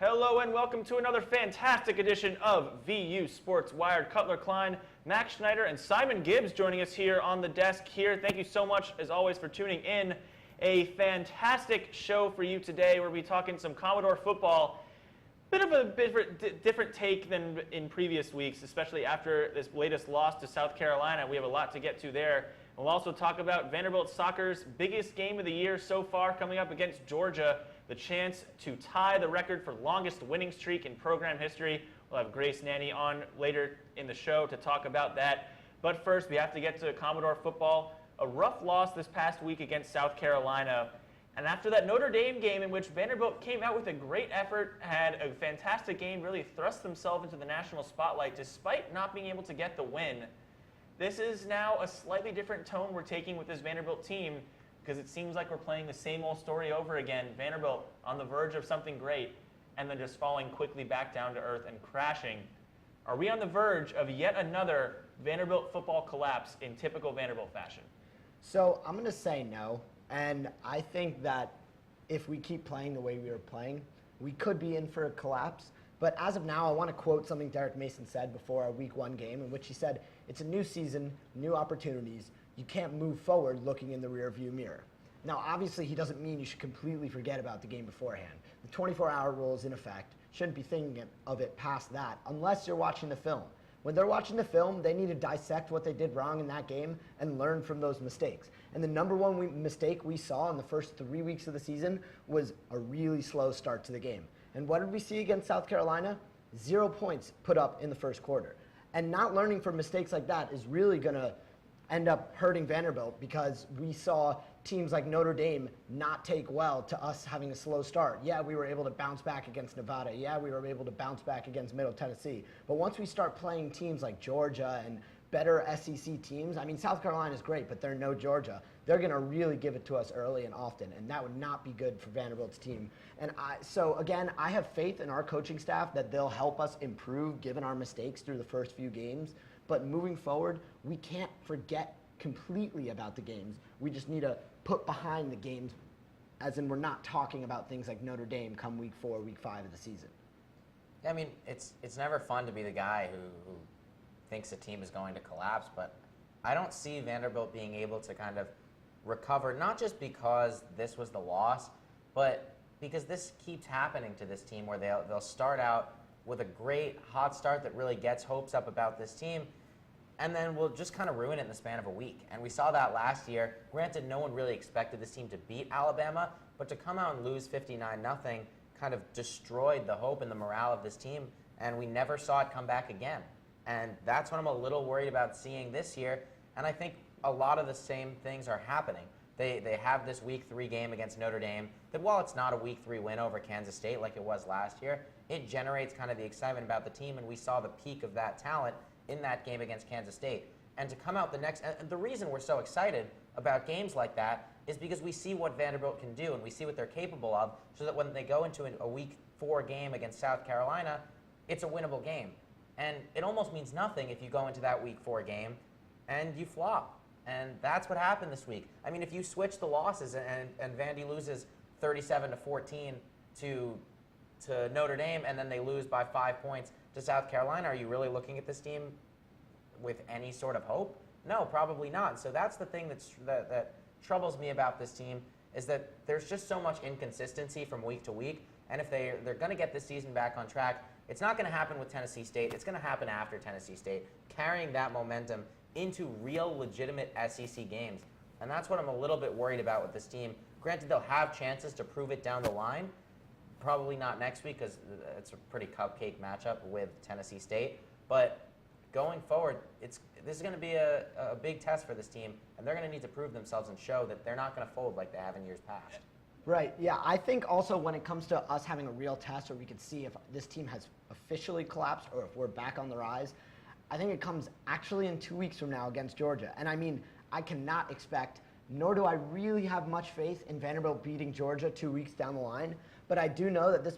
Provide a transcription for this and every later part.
Hello and welcome to another fantastic edition of VU Sports Wired. Cutler Klein, Max Schneider, and Simon Gibbs joining us here on the desk here. Thank you so much, as always, for tuning in. A fantastic show for you today. We'll be talking some Commodore football. Bit of a different take than in previous weeks, especially after this latest loss to South Carolina. We have a lot to get to there. We'll also talk about Vanderbilt soccer's biggest game of the year so far, coming up against Georgia. The chance to tie the record for longest winning streak in program history. We'll have Grace Nanney on later in the show to talk about that. But first, we have to get to Commodore football. A rough loss this past week against South Carolina. And after that Notre Dame game in which Vanderbilt came out with a great effort, had a fantastic game, really thrust themselves into the national spotlight despite not being able to get the win. This is now a slightly different tone we're taking with this Vanderbilt team, because it seems like we're playing the same old story over again. Vanderbilt on the verge of something great, and then just falling quickly back down to earth and crashing. Are we on the verge of yet another Vanderbilt football collapse in typical Vanderbilt fashion? So I'm going to say no, and I think that if we keep playing the way we were playing, we could be in for a collapse. But as of now, I want to quote something Derek Mason said before our Week 1 game, in which he said, "It's a new season, new opportunities. You can't move forward looking in the rearview mirror." Now, obviously, he doesn't mean you should completely forget about the game beforehand. The 24-hour rule is in effect. Shouldn't be thinking of it past that unless you're watching the film. When they're watching the film, they need to dissect what they did wrong in that game and learn from those mistakes. And the number one mistake we saw in the first 3 weeks of the season was a really slow start to the game. And what did we see against South Carolina? 0 points put up in the first quarter. And not learning from mistakes like that is really going to end up hurting Vanderbilt, because we saw teams like Notre Dame not take well to us having a slow start. Yeah, we were able to bounce back against Nevada. Yeah, we were able to bounce back against Middle Tennessee. But once we start playing teams like Georgia and better SEC teams, I mean, South Carolina is great, but they're no Georgia. They're going to really give it to us early and often, and that would not be good for Vanderbilt's team. And so again, I have faith in our coaching staff that they'll help us improve given our mistakes through the first few games. But moving forward, we can't forget completely about the games. We just need to put behind the games, as in we're not talking about things like Notre Dame come week 4, week 5 of the season. Yeah, I mean, it's never fun to be the guy who thinks a team is going to collapse, but I don't see Vanderbilt being able to kind of recover, not just because this was the loss, but because this keeps happening to this team, where they'll start out with a great hot start that really gets hopes up about this team, and then we'll just kind of ruin it in the span of a week. And we saw that last year. Granted, no one really expected this team to beat Alabama, but to come out and lose 59-0 kind of destroyed the hope and the morale of this team, and we never saw it come back again. And that's what I'm a little worried about seeing this year, and I think a lot of the same things are happening. They have this Week 3 game against Notre Dame that, while it's not a Week 3 win over Kansas State like it was last year, it generates kind of the excitement about the team, and we saw the peak of that talent in that game against Kansas State. And to come out the next, and the reason we're so excited about games like that is because we see what Vanderbilt can do, and we see what they're capable of, so that when they go into a Week 4 game against South Carolina, it's a winnable game. And it almost means nothing if you go into that Week 4 game and you flop. And that's what happened this week. I mean, if you switch the losses and Vandy loses 37-14 to Notre Dame, and then they lose by 5 points to South Carolina, are you really looking at this team with any sort of hope? No, probably not. So that's the thing that troubles me about this team, is that there's just so much inconsistency from week to week. And if they're going to get this season back on track, it's not going to happen with Tennessee State. It's going to happen after Tennessee State, carrying that momentum into real, legitimate SEC games. And that's what I'm a little bit worried about with this team. Granted, they'll have chances to prove it down the line. Probably not next week, because it's a pretty cupcake matchup with Tennessee State. But going forward, this is going to be a big test for this team, and they're going to need to prove themselves and show that they're not going to fold like they have in years past. Right, yeah. I think also when it comes to us having a real test where we can see if this team has officially collapsed or if we're back on the rise, I think it comes actually in 2 weeks from now against Georgia. And I mean, I cannot expect, nor do I really have much faith in Vanderbilt beating Georgia 2 weeks down the line, but I do know that this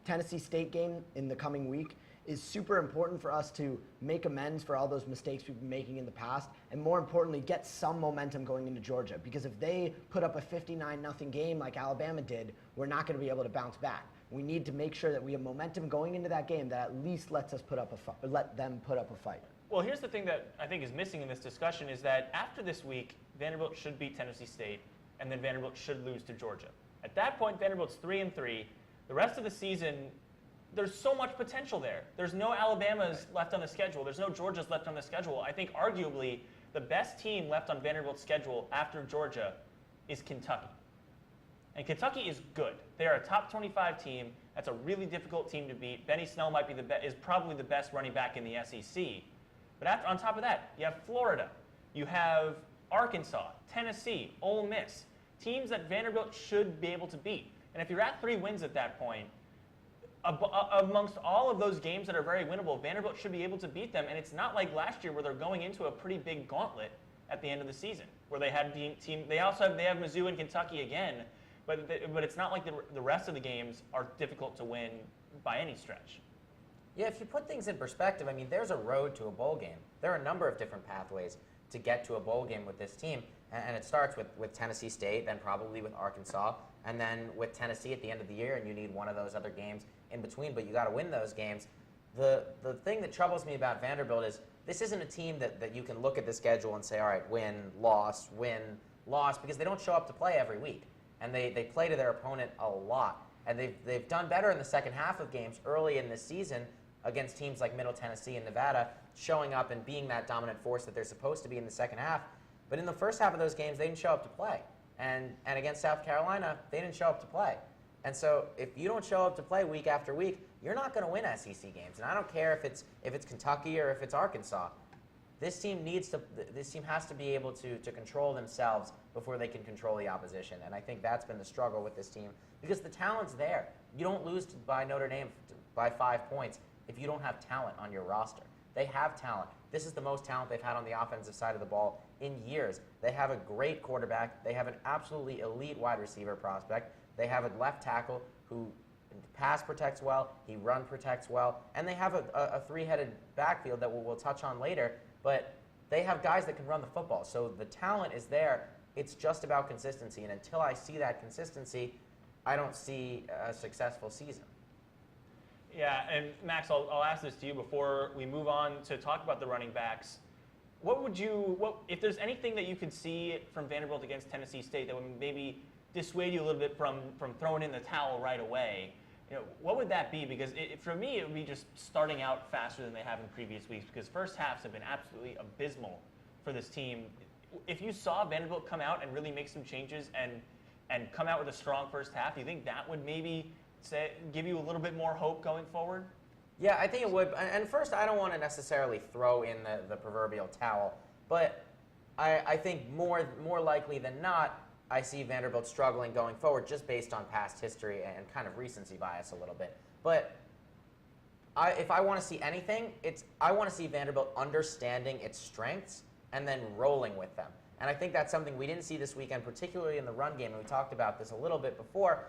Tennessee State game in the coming week is super important for us to make amends for all those mistakes we've been making in the past, and more importantly, get some momentum going into Georgia. Because if they put up a 59-0 game like Alabama did, we're not going to be able to bounce back. We need to make sure that we have momentum going into that game that at least lets them put up a fight. Well, here's the thing that I think is missing in this discussion is that after this week, Vanderbilt should beat Tennessee State, and then Vanderbilt should lose to Georgia. At that point, Vanderbilt's 3-3. The rest of the season, there's so much potential there. There's no Alabamas left on the schedule. There's no Georgias left on the schedule. I think arguably the best team left on Vanderbilt's schedule after Georgia is Kentucky. And Kentucky is good. They are a top 25 team. That's a really difficult team to beat. Benny Snell might be is probably the best running back in the SEC. But on top of that, you have Florida. You have Arkansas, Tennessee, Ole Miss. Teams that Vanderbilt should be able to beat. And if you're at 3 wins at that point, amongst all of those games that are very winnable, Vanderbilt should be able to beat them. And it's not like last year where they're going into a pretty big gauntlet at the end of the season, where they had team. They have Mizzou and Kentucky again, but it's not like the rest of the games are difficult to win by any stretch. Yeah, if you put things in perspective, I mean, there's a road to a bowl game. There are a number of different pathways to get to a bowl game with this team, and it starts with Tennessee State, then probably with Arkansas, and then with Tennessee at the end of the year, and you need one of those other games in between, but you got to win those games. The thing that troubles me about Vanderbilt is this isn't a team that you can look at the schedule and say, all right, win, loss, because they don't show up to play every week, and they play to their opponent a lot, and they've done better in the second half of games early in this season against teams like Middle Tennessee and Nevada, showing up and being that dominant force that they're supposed to be in the second half. But in the first half of those games, they didn't show up to play. And against South Carolina, they didn't show up to play. And so if you don't show up to play week after week, you're not going to win SEC games. And I don't care if it's Kentucky or if it's Arkansas. This team has to be able to control themselves before they can control the opposition. And I think that's been the struggle with this team because the talent's there. You don't lose by Notre Dame by 5 points if you don't have talent on your roster. They have talent. This is the most talent they've had on the offensive side of the ball in years. They have a great quarterback. They have an absolutely elite wide receiver prospect. They have a left tackle who pass protects well, he run protects well, and they have a three-headed backfield that we'll touch on later, but they have guys that can run the football. So the talent is there. It's just about consistency, and until I see that consistency, I don't see a successful season. Yeah, and Max, I'll ask this to you before we move on to talk about the running backs. If there's anything that you could see from Vanderbilt against Tennessee State that would maybe dissuade you a little bit from throwing in the towel right away, what would that be? Because for me, it would be just starting out faster than they have in previous weeks because first halves have been absolutely abysmal for this team. If you saw Vanderbilt come out and really make some changes and come out with a strong first half, do you think that would maybe give you a little bit more hope going forward? Yeah, I think it would. And first, I don't want to necessarily throw in the proverbial towel, but I think more likely than not, I see Vanderbilt struggling going forward just based on past history and kind of recency bias a little bit. But if I want to see anything, I want to see Vanderbilt understanding its strengths and then rolling with them. And I think that's something we didn't see this weekend, particularly in the run game, and we talked about this a little bit before.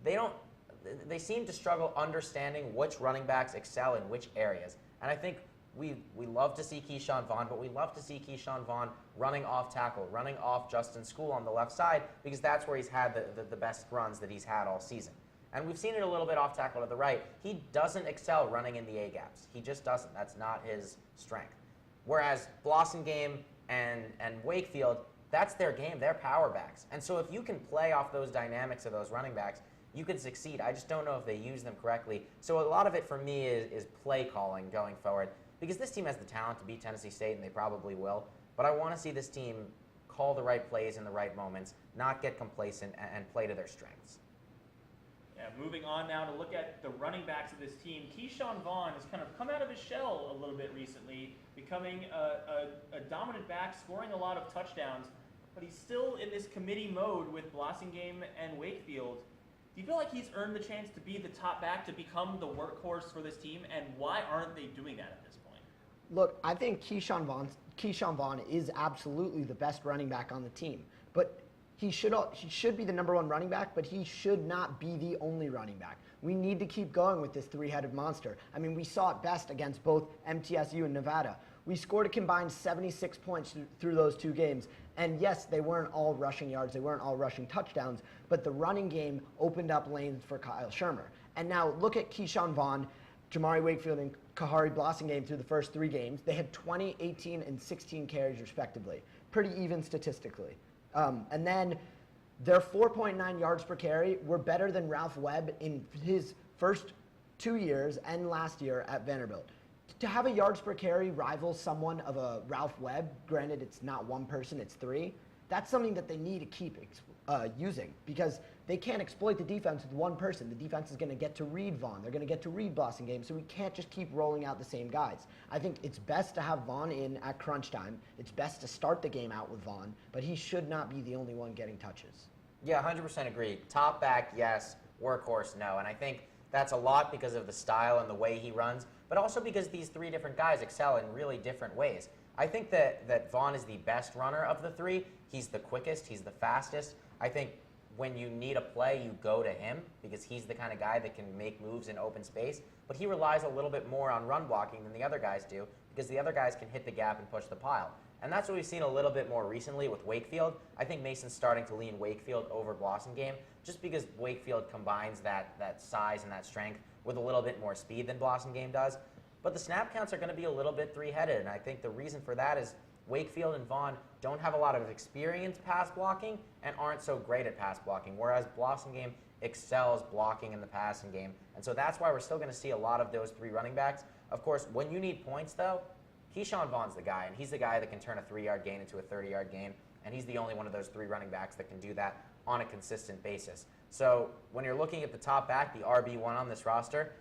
They seem to struggle understanding which running backs excel in which areas. And I think we love to see Keyshawn Vaughn, but we love to see Keyshawn Vaughn running off tackle, running off Justin School on the left side, because that's where he's had the best runs that he's had all season. And we've seen it a little bit off tackle to the right. He doesn't excel running in the A-gaps. He just doesn't. That's not his strength. Whereas Blossomgame and Wakefield, that's their game. They're power backs. And so if you can play off those dynamics of those running backs, you could succeed. I just don't know if they use them correctly. So a lot of it for me is play calling going forward, because this team has the talent to beat Tennessee State, and they probably will. But I want to see this team call the right plays in the right moments, not get complacent, and play to their strengths. Yeah, moving on now to look at the running backs of this team. Keyshawn Vaughn has kind of come out of his shell a little bit recently, becoming a dominant back, scoring a lot of touchdowns, but he's still in this committee mode with Blossomgame and Wakefield. Do you feel like he's earned the chance to be the top back, to become the workhorse for this team, and why aren't they doing that at this point? Look, I think Keyshawn Vaughn is absolutely the best running back on the team, but he should be the #1 running back, but he should not be the only running back. We need to keep going with this three-headed monster. I mean, we saw it best against both MTSU and Nevada. We scored a combined 76 points through those two games. And yes, they weren't all rushing yards, they weren't all rushing touchdowns, but the running game opened up lanes for Kyle Shermer. And now look at Keyshawn Vaughn, Jamari Wakefield, and Kahari Blossingame through the first three games. They had 20, 18, and 16 carries respectively. Pretty even statistically. And then their 4.9 yards per carry were better than Ralph Webb in his first 2 years and last year at Vanderbilt. To have a yards per carry rival someone of a Ralph Webb, granted it's not one person, it's three, that's something that they need to keep using because they can't exploit the defense with one person. The defense is going to get to read Vaughn. They're going to get to read Blossingame, so we can't just keep rolling out the same guys. I think it's best to have Vaughn in at crunch time. It's best to start the game out with Vaughn, but he should not be the only one getting touches. Yeah, 100% agree. Top back, yes. Workhorse, no. And I think that's a lot because of the style and the way he runs, but also because these three different guys excel in really different ways. I think that Vaughn is the best runner of the three. He's the quickest. He's the fastest. I think when you need a play, you go to him because he's the kind of guy that can make moves in open space. But he relies a little bit more on run blocking than the other guys do because the other guys can hit the gap and push the pile. And that's what we've seen a little bit more recently with Wakefield. I think Mason's starting to lean Wakefield over Blossingame just because Wakefield combines that size and that strength with a little bit more speed than Blossingame does. But the snap counts are going to be a little bit three-headed, and I think the reason for that is Wakefield and Vaughn don't have a lot of experience pass blocking and aren't so great at pass blocking, whereas Blossingame excels blocking in the passing game. And so that's why we're still going to see a lot of those three running backs. Of course, when you need points, though, Keyshawn Vaughn's the guy, and he's the guy that can turn a 3-yard gain into a 30-yard gain, and he's the only one of those three running backs that can do that on a consistent basis. So when you're looking at the top back, the RB1 on this roster,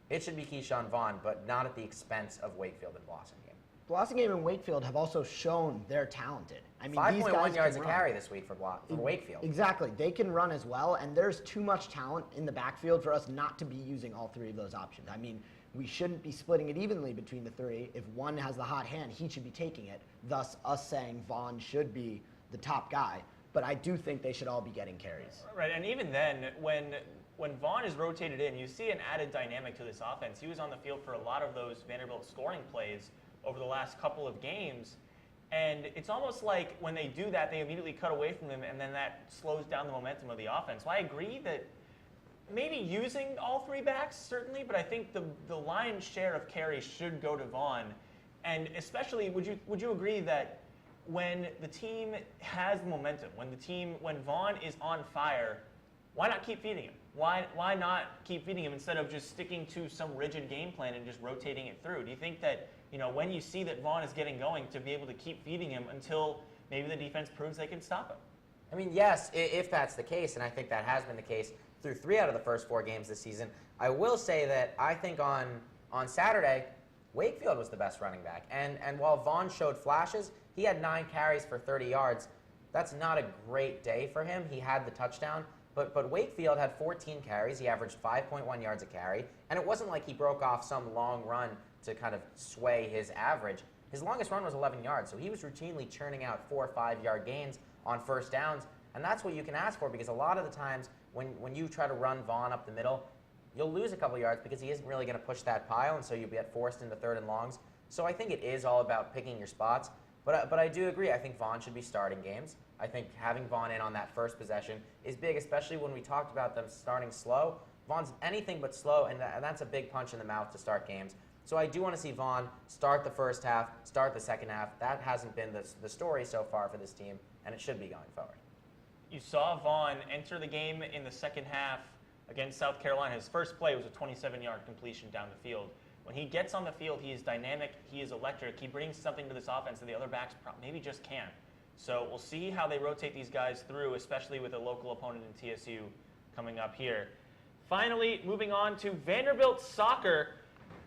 it should be Keyshawn Vaughn, but not at the expense of Wakefield and Blossingame. Blossingame and Wakefield have also shown they're talented. I mean, 5.1 yards a carry this week for Wakefield. Exactly. They can run as well, and there's too much talent in the backfield for us not to be using all three of those options. I mean, we shouldn't be splitting it evenly between the three. If one has the hot hand, he should be taking it, thus us saying Vaughn should be the top guy. But I do think they should all be getting carries. Right, and even then, when Vaughn is rotated in, you see an added dynamic to this offense. He was on the field for a lot of those Vanderbilt scoring plays over the last couple of games. And it's almost like when they do that, they immediately cut away from him, and then that slows down the momentum of the offense. So I agree that maybe using all three backs, certainly, but I think the lion's share of carries should go to Vaughn. And especially, would you agree that when the team has momentum, when Vaughn is on fire, why not keep feeding him? Why not keep feeding him instead of just sticking to some rigid game plan and just rotating it through? Do you think that, when you see that Vaughn is getting going, to be able to keep feeding him until maybe the defense proves they can stop him? I mean, yes, if that's the case, and I think that has been the case through 3 out of the first 4 games this season. I will say that I think on Saturday, Wakefield was the best running back. And while Vaughn showed flashes, he had 9 carries for 30 yards. That's not a great day for him. He had the touchdown. But Wakefield had 14 carries. He averaged 5.1 yards a carry. And it wasn't like he broke off some long run to kind of sway his average. His longest run was 11 yards. So he was routinely churning out 4 or 5-yard gains on first downs. And that's what you can ask for, because a lot of the times when you try to run Vaughn up the middle, you'll lose a couple yards because he isn't really going to push that pile, and so you'll get forced into 3rd and longs. So I think it is all about picking your spots. But I do agree. I think Vaughn should be starting games. I think having Vaughn in on that first possession is big, especially when we talked about them starting slow. Vaughn's anything but slow, and that's a big punch in the mouth to start games. So I do want to see Vaughn start the first half, start the second half. That hasn't been the story so far for this team, and it should be going forward. You saw Vaughn enter the game in the second half against South Carolina. His first play was a 27-yard completion down the field. When he gets on the field, he is dynamic, he is electric, he brings something to this offense that the other backs maybe just can't. So we'll see how they rotate these guys through, especially with a local opponent in TSU coming up here. Finally, moving on to Vanderbilt soccer.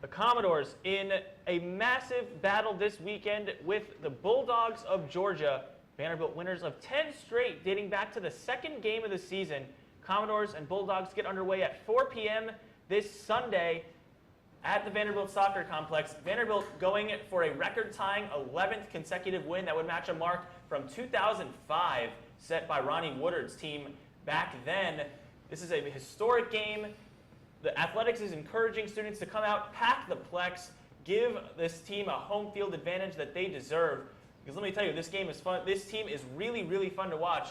The Commodores in a massive battle this weekend with the Bulldogs of Georgia. Vanderbilt winners of 10 straight dating back to the second game of the season. Commodores and Bulldogs get underway at 4 p.m. this Sunday at the Vanderbilt Soccer Complex. Vanderbilt going for a record-tying 11th consecutive win that would match a mark from 2005 set by Ronnie Woodard's team back then. This is a historic game. The athletics is encouraging students to come out, pack the Plex, give this team a home field advantage that they deserve. Because let me tell you, this game is fun. This team is really, really fun to watch.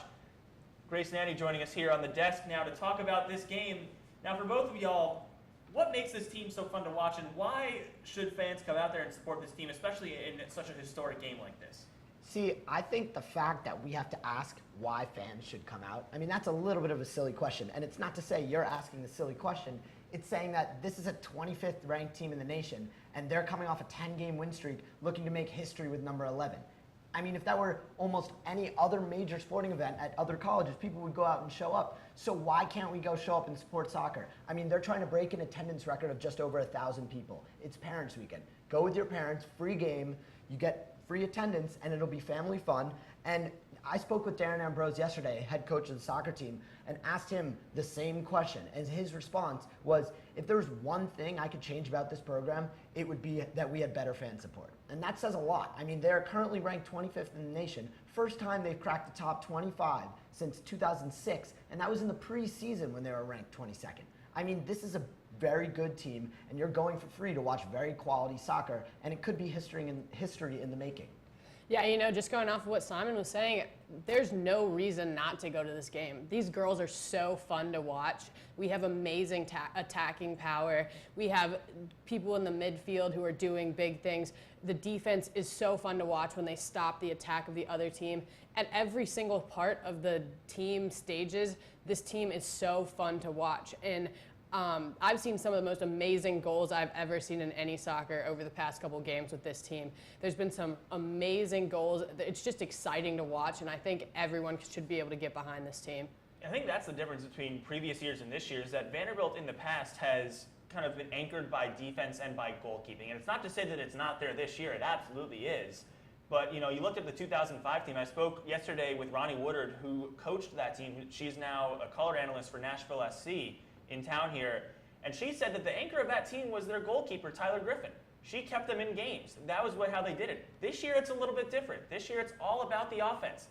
Grace Nanney joining us here on the desk now to talk about this game. Now, for both of y'all, what makes this team so fun to watch, and why should fans come out there and support this team, especially in such a historic game like this? See, I think the fact that we have to ask why fans should come out, I mean, that's a little bit of a silly question. And it's not to say you're asking the silly question. It's saying that this is a 25th ranked team in the nation, and they're coming off a 10-game win streak looking to make history with number 11. I mean, if that were almost any other major sporting event at other colleges, people would go out and show up. So why can't we go show up and support soccer? I mean, they're trying to break an attendance record of just over 1,000 people. It's Parents' Weekend. Go with your parents, free game, you get free attendance, and it'll be family fun. And I spoke with Darren Ambrose yesterday, head coach of the soccer team, and asked him the same question. And his response was, if there was one thing I could change about this program, it would be that we had better fan support. And that says a lot. I mean, they're currently ranked 25th in the nation. First time they've cracked the top 25 since 2006, and that was in the preseason when they were ranked 22nd. I mean, this is a very good team, and you're going for free to watch very quality soccer, and it could be history in the making. Yeah, you know, just going off of what Simon was saying, there's no reason not to go to this game. These girls are so fun to watch. We have amazing attacking power. We have people in the midfield who are doing big things. The defense is so fun to watch when they stop the attack of the other team. At every single part of the team stages, this team is so fun to watch. And I've seen some of the most amazing goals I've ever seen in any soccer over the past couple games with this team. There's been some amazing goals. It's just exciting to watch, and I think everyone should be able to get behind this team. I think that's the difference between previous years and this year, is that Vanderbilt in the past has kind of been anchored by defense and by goalkeeping. And it's not to say that it's not there this year. It absolutely is. But, you know, you looked at the 2005 team. I spoke yesterday with Ronnie Woodard, who coached that team. She's now a color analyst for Nashville SC in town here, and she said that the anchor of that team was their goalkeeper, Tyler Griffin. She kept them in games. That was how they did it. This year, it's a little bit different. This year, it's all about the offense.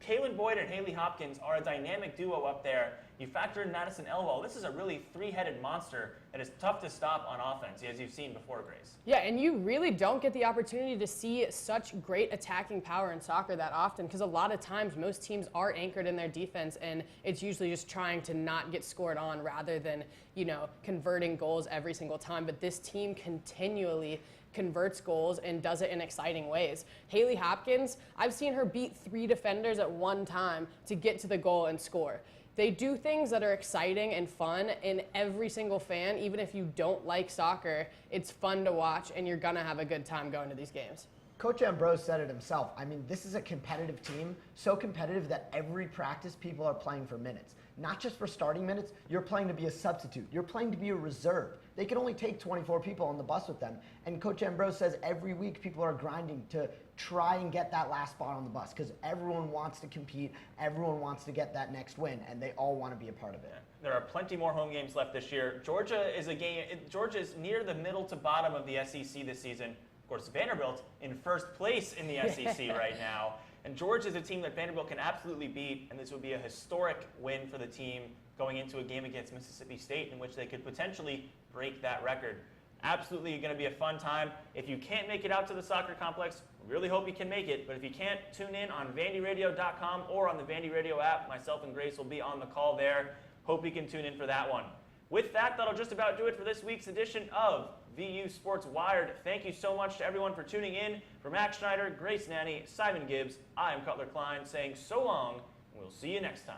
Kaylin Boyd and Haley Hopkins are a dynamic duo up there. You factor in Madison Elwell. This is a really three-headed monster that is tough to stop on offense, as you've seen before, Grace. Yeah, and you really don't get the opportunity to see such great attacking power in soccer that often, because a lot of times most teams are anchored in their defense, and it's usually just trying to not get scored on rather than, you know, converting goals every single time. But this team continually converts goals and does it in exciting ways. Haley Hopkins, I've seen her beat 3 defenders at one time to get to the goal and score. They do things that are exciting and fun, and every single fan, even if you don't like soccer, it's fun to watch, and you're going to have a good time going to these games. Coach Ambrose said it himself. I mean, this is a competitive team, so competitive that every practice people are playing for minutes. Not just for starting minutes, you're playing to be a substitute. You're playing to be a reserve. They can only take 24 people on the bus with them. And Coach Ambrose says every week people are grinding to try and get that last spot on the bus, because everyone wants to compete, everyone wants to get that next win, and they all want to be a part of it. There are plenty more home games left this year. Georgia is near the middle to bottom of the SEC this season. Of course, Vanderbilt in first place in the SEC right now. And Georgia is a team that Vanderbilt can absolutely beat, and this would be a historic win for the team going into a game against Mississippi State in which they could potentially break that record. Absolutely going to be a fun time. If you can't make it out to the soccer complex, we really hope you can make it. But if you can't, tune in on vandyradio.com or on the Vandy Radio app. Myself and Grace will be on the call there. Hope you can tune in for that one. With that, that'll just about do it for this week's edition of VU Sports Wired. Thank you so much to everyone for tuning in. For Max Schneider, Grace Nanney, Simon Gibbs, I am Cutler Klein saying so long, and we'll see you next time.